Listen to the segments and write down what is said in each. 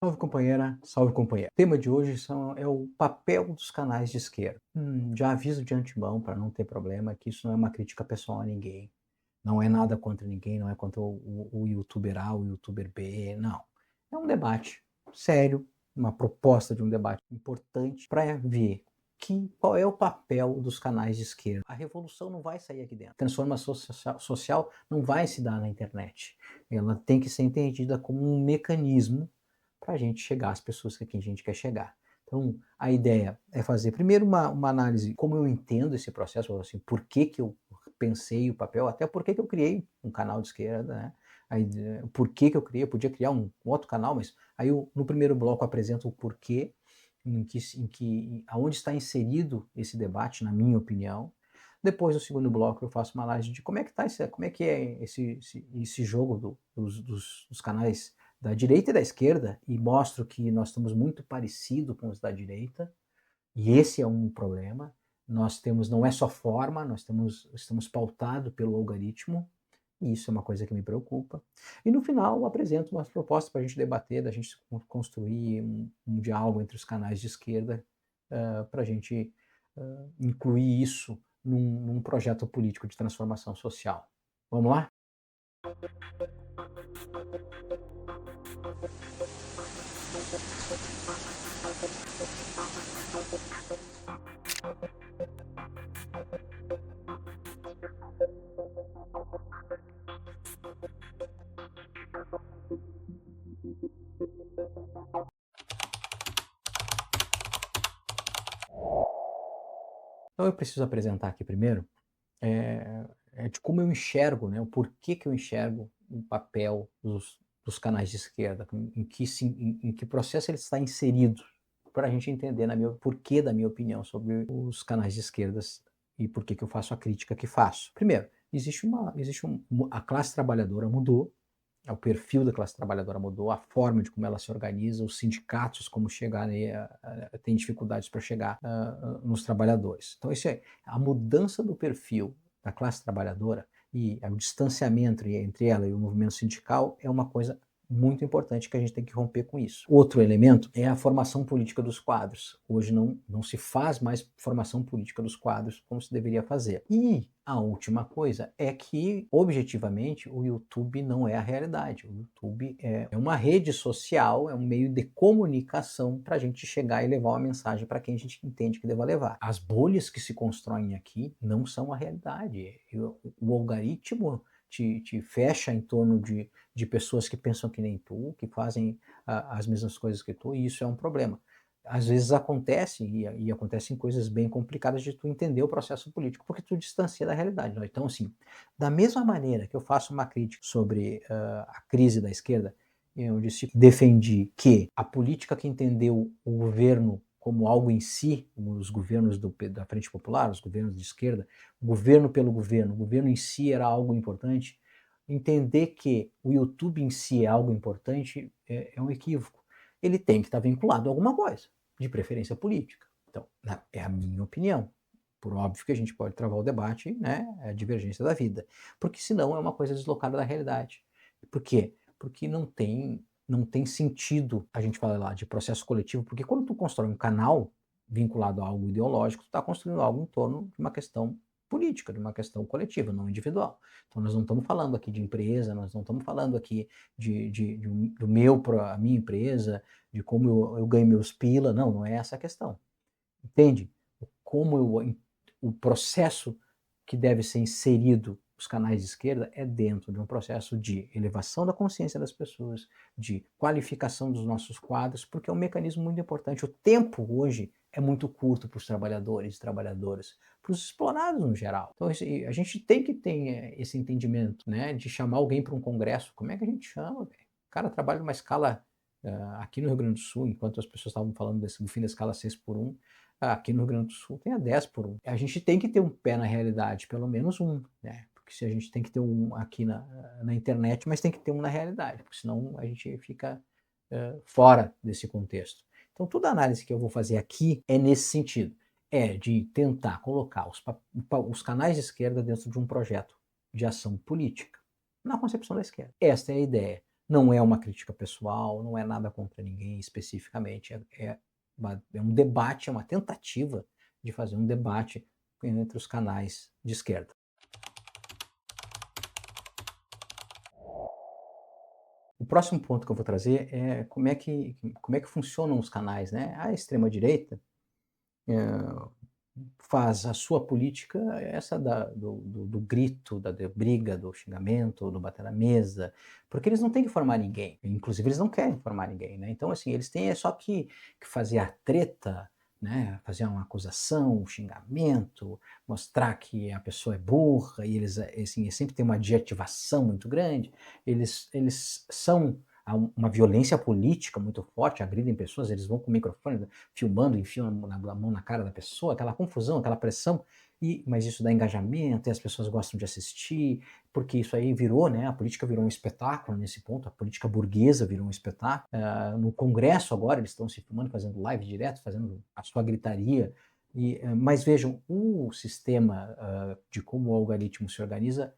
Salve companheira, salve companheiro. O tema de hoje é o papel dos canais de esquerda. Já aviso de antemão para não ter problema que isso não é uma crítica pessoal a ninguém. Não é nada contra ninguém, não é contra o youtuber A, o youtuber B, não. É um debate sério, uma proposta de um debate importante para ver qual é o papel dos canais de esquerda. A revolução não vai sair aqui dentro. A transformação social não vai se dar na internet. Ela tem que ser entendida como um mecanismo para a gente chegar às pessoas que a gente quer chegar. Então, a ideia é fazer primeiro uma análise como eu entendo esse processo, assim, por que eu pensei o papel, até por que eu criei um canal de esquerda, né? Aí, por que eu criei, eu podia criar um outro canal, mas aí eu, no primeiro bloco, apresento o porquê, aonde está inserido esse debate, na minha opinião. Depois, no segundo bloco, eu faço uma análise de como é que é esse jogo dos canais da direita e da esquerda, e mostro que nós estamos muito parecidos com os da direita, e esse é um problema. Nós temos, não é só forma, estamos pautados pelo algoritmo, e isso é uma coisa que me preocupa. E no final eu apresento umas propostas para a gente debater, da gente construir um diálogo entre os canais de esquerda, para a gente incluir isso num projeto político de transformação social. Vamos lá? Então eu preciso apresentar aqui primeiro de como eu enxergo, né, o porquê que eu enxergo o papel dos canais de esquerda, em que processo ele está inserido, para a gente entender porquê da minha opinião sobre os canais de esquerdas e por que eu faço a crítica que faço. Primeiro, a classe trabalhadora mudou, o perfil da classe trabalhadora mudou, a forma de como ela se organiza, os sindicatos, como chegarem, tem dificuldades para chegar nos trabalhadores. Então, isso é a mudança do perfil da classe trabalhadora e o distanciamento entre ela e o movimento sindical é uma coisa muito importante que a gente tem que romper com isso. Outro elemento é a formação política dos quadros. Hoje não se faz mais formação política dos quadros como se deveria fazer. E a última coisa é que, objetivamente, o YouTube não é a realidade. O YouTube é uma rede social, é um meio de comunicação para a gente chegar e levar uma mensagem para quem a gente entende que deva levar. As bolhas que se constroem aqui não são a realidade. O algoritmo te fecha em torno de pessoas que pensam que nem tu, que fazem as mesmas coisas que tu, e isso é um problema. Às vezes acontece, e acontecem coisas bem complicadas de tu entender o processo político, porque tu distancia da realidade. Né? Então, assim, da mesma maneira que eu faço uma crítica sobre a crise da esquerda, eu defendi que a política que entendeu o governo como algo em si, os governos da Frente Popular, os governos de esquerda, o governo em si era algo importante, entender que o YouTube em si é algo importante é um equívoco. Ele tem que estar vinculado a alguma coisa, de preferência política. Então, é a minha opinião. Por óbvio que a gente pode travar o debate, né, a divergência da vida, porque senão é uma coisa deslocada da realidade. Por quê? Porque não tem sentido a gente falar lá de processo coletivo, porque quando tu constrói um canal vinculado a algo ideológico, tu está construindo algo em torno de uma questão política, de uma questão coletiva, não individual. Então nós não estamos falando aqui de empresa, nós não estamos falando aqui a minha empresa, de como eu ganho meus pila, não é essa a questão. Entende? Como o processo que deve ser inserido os canais de esquerda é dentro de um processo de elevação da consciência das pessoas, de qualificação dos nossos quadros, porque é um mecanismo muito importante. O tempo hoje é muito curto para os trabalhadores e trabalhadoras, para os explorados no geral. Então a gente tem que ter esse entendimento, né, de chamar alguém para um congresso. Como é que a gente chama? Véio? O cara trabalha numa escala aqui no Rio Grande do Sul, enquanto as pessoas estavam falando do fim da escala 6 por 1, aqui no Rio Grande do Sul tem a 10 por 1. A gente tem que ter um pé na realidade, pelo menos um, né? Porque se a gente tem que ter um aqui na internet, mas tem que ter um na realidade, porque senão a gente fica fora desse contexto. Então, toda a análise que eu vou fazer aqui é nesse sentido, é de tentar colocar os canais de esquerda dentro de um projeto de ação política, na concepção da esquerda. Esta é a ideia. Não é uma crítica pessoal, não é nada contra ninguém especificamente, é um debate, é uma tentativa de fazer um debate entre os canais de esquerda. O próximo ponto que eu vou trazer é como é que funcionam os canais, né. A extrema direita, faz a sua política essa do grito, da briga, do xingamento, do bater na mesa, porque eles não têm que formar ninguém, inclusive eles não querem formar ninguém, né. Então, assim, eles têm só que fazer a treta, né, fazer uma acusação, um xingamento, mostrar que a pessoa é burra e eles, assim, sempre tem uma adjetivação muito grande, eles são há uma violência política muito forte, agridem pessoas, eles vão com o microfone filmando, enfiam a mão na cara da pessoa, aquela confusão, aquela pressão, mas isso dá engajamento e as pessoas gostam de assistir, porque isso aí virou, né, a política virou um espetáculo nesse ponto, a política burguesa virou um espetáculo. No Congresso agora eles estão se filmando, fazendo live direto, fazendo a sua gritaria, mas vejam, o sistema de como o algoritmo se organiza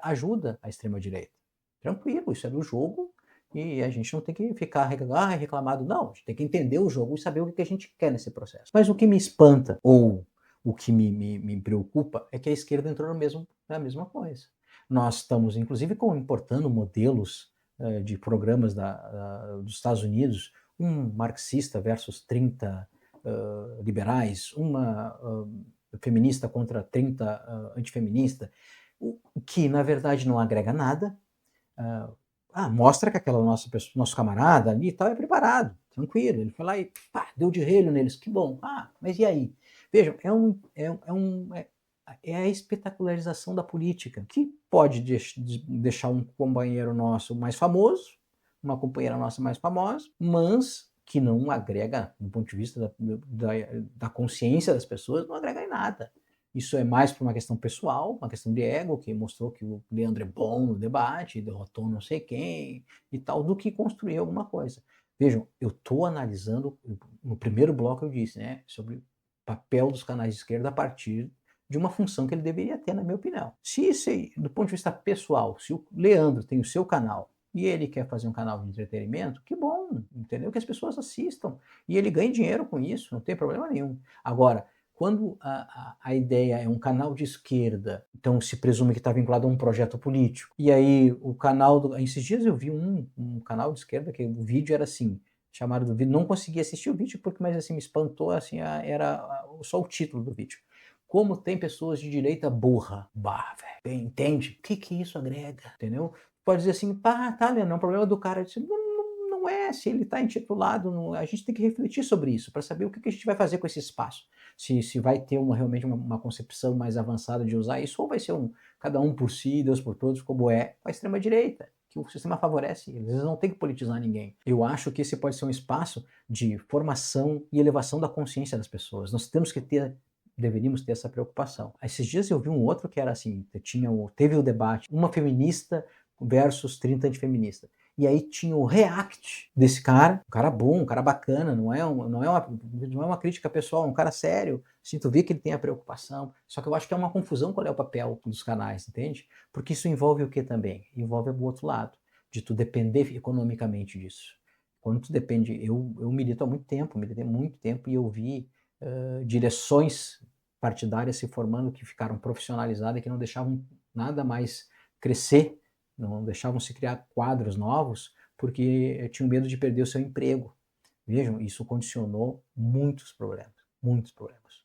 ajuda a extrema-direita. Tranquilo, isso é do jogo, e a gente não tem que ficar reclamado, não, a gente tem que entender o jogo e saber o que a gente quer nesse processo. Mas o que me espanta, ou o que me preocupa, é que a esquerda entrou na mesma coisa. Nós estamos, inclusive, importando modelos de programas dos Estados Unidos, um marxista versus 30 liberais, uma feminista contra 30 antifeminista, o que, na verdade, não agrega nada. Mostra que aquela nosso camarada ali e tal é preparado, tranquilo. Ele foi lá e pá, deu de relho neles, que bom. Mas e aí? Vejam, é a espetacularização da política, que pode deixar um companheiro nosso mais famoso, uma companheira nossa mais famosa, mas que não agrega, do ponto de vista da consciência das pessoas, não agrega em nada. Isso é mais por uma questão pessoal, uma questão de ego, que mostrou que o Leandro é bom no debate, derrotou não sei quem e tal, do que construir alguma coisa. Vejam, eu estou analisando, no primeiro bloco eu disse, né, sobre o papel dos canais de esquerda a partir de uma função que ele deveria ter, na minha opinião. Se isso aí, do ponto de vista pessoal, se o Leandro tem o seu canal e ele quer fazer um canal de entretenimento, que bom, entendeu? Que as pessoas assistam. E ele ganha dinheiro com isso, não tem problema nenhum. Agora, quando a ideia é um canal de esquerda, então se presume que está vinculado a um projeto político, e aí o canal, esses dias eu vi um canal de esquerda que o vídeo era assim, chamado do vídeo, não consegui assistir o vídeo, mas assim, me espantou, assim, era só o título do vídeo. Como tem pessoas de direita burra. Bah, velho, entende? O que isso agrega, entendeu? Pode dizer assim, pá, tá, Leandro, é um problema do cara. Disse, não é, se ele está intitulado, a gente tem que refletir sobre isso, para saber o que a gente vai fazer com esse espaço. Se vai ter realmente uma concepção mais avançada de usar isso, ou vai ser cada um por si, Deus por todos, como é com a extrema-direita, que o sistema favorece, eles não têm que politizar ninguém. Eu acho que esse pode ser um espaço de formação e elevação da consciência das pessoas. Nós deveríamos ter essa preocupação. Esses dias eu vi um outro que era assim, teve o debate, uma feminista versus 30 antifeministas. E aí tinha o react desse cara, um cara bom, um cara bacana, não é uma crítica pessoal, é um cara sério. Sinto ver que ele tem a preocupação. Só que eu acho que é uma confusão qual é o papel dos canais, entende? Porque isso envolve o que também? Envolve o outro lado, de tu depender economicamente disso. Quando tu depende, eu milito há muito tempo, militei há muito tempo e eu vi direções partidárias se formando que ficaram profissionalizadas e que não deixavam nada mais crescer, não deixavam se criar quadros novos, porque tinham medo de perder o seu emprego. Vejam, isso condicionou muitos problemas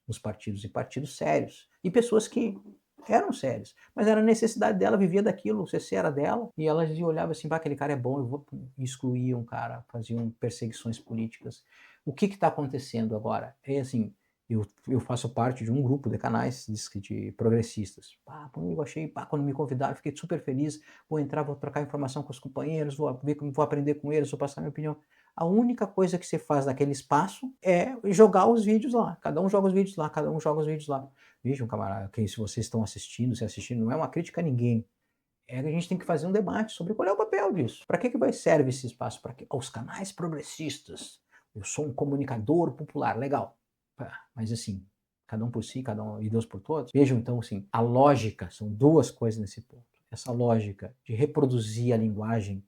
nos partidos, e partidos sérios, e pessoas que eram sérias, mas era a necessidade dela, vivia daquilo, o CC era dela, e ela olhava assim, aquele cara é bom, eu vou excluir um cara, faziam perseguições políticas. O que está acontecendo agora? É assim, eu faço parte de um grupo de canais de progressistas. Eu achei, quando me convidaram, fiquei super feliz, vou entrar, vou trocar informação com os companheiros, vou aprender com eles, vou passar minha opinião. A única coisa que você faz naquele espaço é jogar os vídeos lá. Cada um joga os vídeos lá, cada um joga os vídeos lá. Vejam, camarada, que se vocês estão assistindo, se assistindo, não é uma crítica a ninguém. É que a gente tem que fazer um debate sobre qual é o papel disso. Para que vai serve esse espaço? Para os canais progressistas. Eu sou um comunicador popular, legal. Mas assim, cada um por si, cada um e Deus por todos. Vejam então assim, a lógica, são duas coisas nesse ponto. Essa lógica de reproduzir a linguagem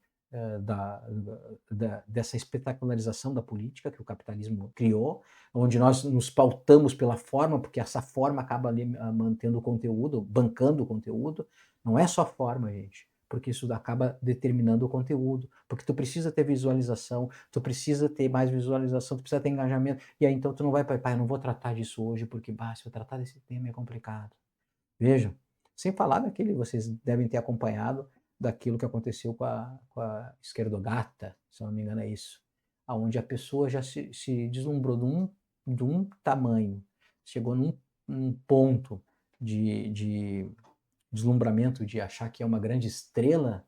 dessa espetacularização da política que o capitalismo criou, onde nós nos pautamos pela forma, porque essa forma acaba ali mantendo o conteúdo, bancando o conteúdo. Não é só forma, gente, porque isso acaba determinando o conteúdo, porque tu precisa ter visualização, tu precisa ter mais visualização, tu precisa ter engajamento, e aí então tu não vai, pai, eu não vou tratar disso hoje, porque se eu tratar desse tema é complicado. Vejam, sem falar daquele, vocês devem ter acompanhado, daquilo que aconteceu com a esquerdogata, se eu não me engano é isso, aonde a pessoa já se deslumbrou de um tamanho, chegou num ponto de deslumbramento, de achar que é uma grande estrela,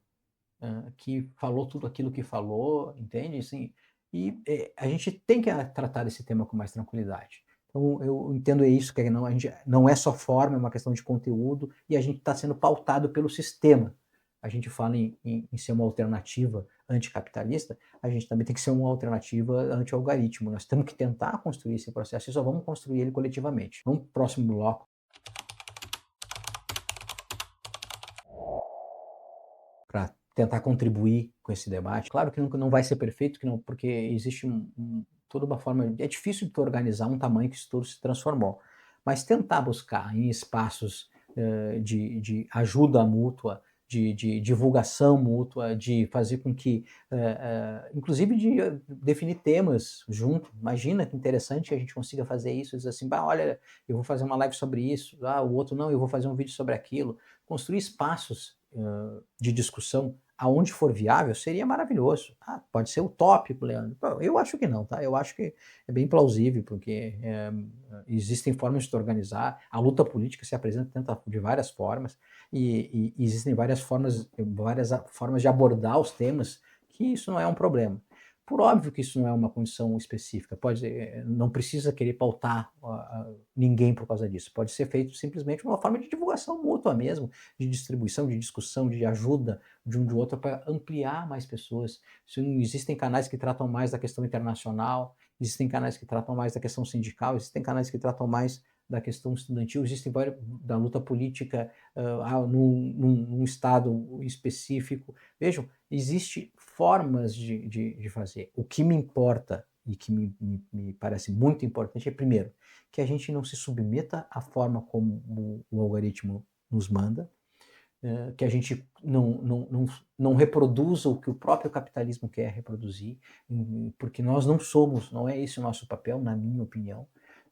que falou tudo aquilo que falou, entende? Assim, e a gente tem que tratar esse tema com mais tranquilidade. Então, eu entendo isso, que não, a gente, não é só forma, é uma questão de conteúdo, e a gente está sendo pautado pelo sistema. A gente fala em ser uma alternativa anticapitalista, a gente também tem que ser uma alternativa anti-algoritmo. Nós temos que tentar construir esse processo e só vamos construir ele coletivamente. Vamos para o próximo bloco, para tentar contribuir com esse debate. Claro que nunca não vai ser perfeito, que não, porque existe toda uma forma. É difícil de tu organizar um tamanho que isso tudo se transformou, mas tentar buscar em espaços de ajuda mútua, de divulgação mútua, de fazer com que, inclusive de definir temas junto. Imagina que interessante que a gente consiga fazer isso, dizer assim, olha, eu vou fazer uma live sobre isso, o outro não, eu vou fazer um vídeo sobre aquilo. Construir espaços de discussão aonde for viável seria maravilhoso. Pode ser utópico, Leandro. Eu acho que não, tá? Eu acho que é bem plausível, porque existem formas de se organizar. A luta política se apresenta de várias formas e existem várias formas de abordar os temas, que isso não é um problema. Por óbvio que isso não é uma condição específica, não precisa querer pautar ninguém por causa disso. Pode ser feito simplesmente uma forma de divulgação mútua mesmo, de distribuição, de discussão, de ajuda de um do outro para ampliar mais pessoas. Existem canais que tratam mais da questão internacional, existem canais que tratam mais da questão sindical, existem canais que tratam mais da questão estudantil, existem vários da luta política num estado específico. Vejam, existem formas de fazer. O que me importa e que me parece muito importante é, primeiro, que a gente não se submeta à forma como o algoritmo nos manda, que a gente não reproduza o que o próprio capitalismo quer reproduzir, porque nós não é esse o nosso papel, na minha opinião.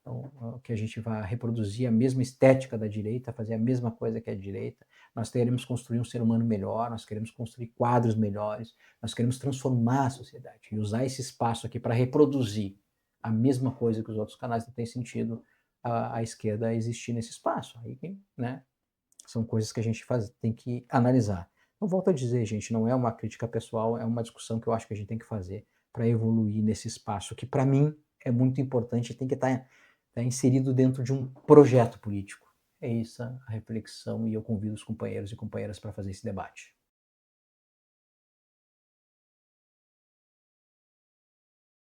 Então, que a gente vá reproduzir a mesma estética da direita, fazer a mesma coisa que a direita. Nós queremos construir um ser humano melhor, nós queremos construir quadros melhores, nós queremos transformar a sociedade e usar esse espaço aqui para reproduzir a mesma coisa que os outros canais. Não tem sentido a esquerda existir nesse espaço. Aí, né? São coisas que a gente tem que analisar. Eu volto a dizer, gente, não é uma crítica pessoal, é uma discussão que eu acho que a gente tem que fazer para evoluir nesse espaço, que para mim é muito importante e tem que estar inserido dentro de um projeto político. É essa a reflexão e eu convido os companheiros e companheiras para fazer esse debate.